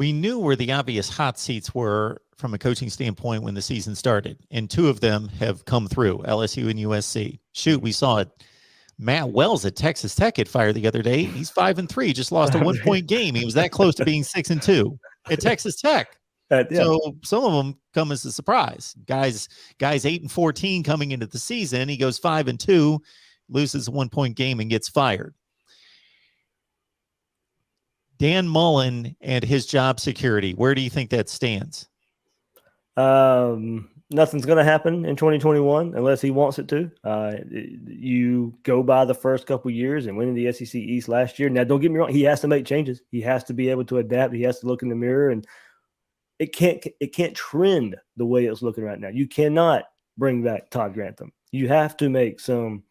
we knew where the obvious hot seats were from a coaching standpoint when the season started, and two of them have come through, LSU and USC. Shoot, we saw it. Matt Wells at Texas Tech get fired the other day. He's 5-3, just lost a 1-point game. He was that close to being 6-2 at Texas Tech. Yeah. So some of them come as a surprise. Guys 8-14 coming into the season. He goes 5-2, loses a 1-point game and gets fired. Dan Mullen and his job security, where do you think that stands? Nothing's going to happen in 2021 unless he wants it to. You go by the first couple of years and winning the SEC East last year. Now, don't get me wrong. He has to make changes. He has to be able to adapt. He has to look in the mirror, and it can't trend the way it's looking right now. You cannot bring back Todd Grantham. You have to make some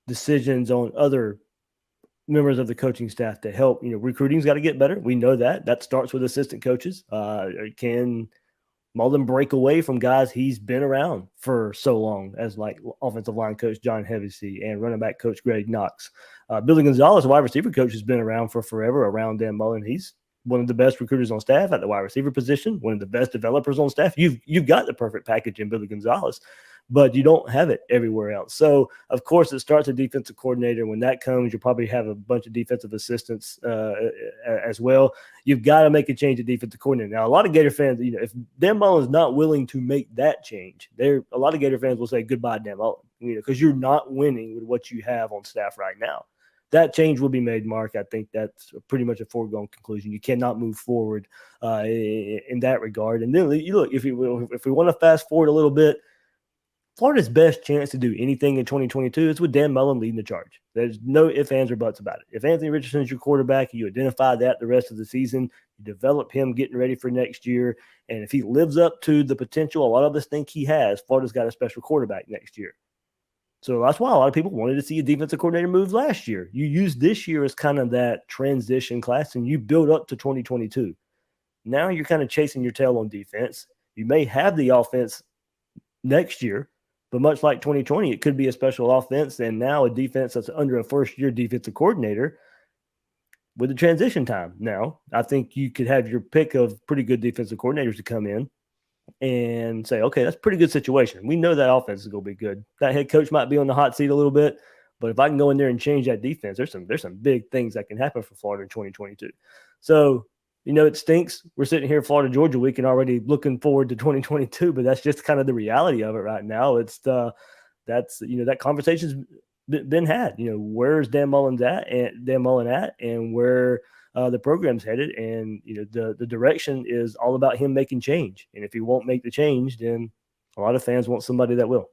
decisions on other members of the coaching staff to help. Recruiting's got to get better. We know that. That starts with assistant coaches. Can Mullen break away from guys he's been around for so long, as like offensive line coach John Hevesy and running back coach Greg Knox? Billy Gonzalez, wide receiver coach, has been around for forever around Dan Mullen. He's one of the best recruiters on staff at the wide receiver position, one of the best developers on staff. You've got the perfect package in Billy Gonzalez, but you don't have it everywhere else. So, of course, it starts a defensive coordinator. When that comes, you'll probably have a bunch of defensive assistants as well. You've got to make a change at defensive coordinator. Now, a lot of Gator fans, if Dan Mullen's not willing to make that change, a lot of Gator fans will say goodbye, Dan Mullen, because you're not winning with what you have on staff right now. That change will be made, Mark. I think that's pretty much a foregone conclusion. You cannot move forward in that regard. And then you look, if we want to fast forward a little bit, Florida's best chance to do anything in 2022 is with Dan Mullen leading the charge. There's no ifs, ands, or buts about it. If Anthony Richardson's your quarterback, you identify that the rest of the season, you develop him getting ready for next year, and if he lives up to the potential a lot of us think he has, Florida's got a special quarterback next year. So that's why a lot of people wanted to see a defensive coordinator move last year. You used this year as kind of that transition class, and you build up to 2022. Now you're kind of chasing your tail on defense. You may have the offense next year, but much like 2020, it could be a special offense, and now a defense that's under a first-year defensive coordinator with the transition time. Now, I think you could have your pick of pretty good defensive coordinators to come in and say, okay, that's a pretty good situation. We know that offense is going to be good. That head coach might be on the hot seat a little bit, but if I can go in there and change that defense, there's some big things that can happen for Florida in 2022. So, it stinks. We're sitting here Florida, Georgia week and already looking forward to 2022, but that's just kind of the reality of it right now. It's that conversation's been had. Where's Dan Mullen at, and where the program's headed, and the direction is all about him making change. And if he won't make the change, then a lot of fans want somebody that will.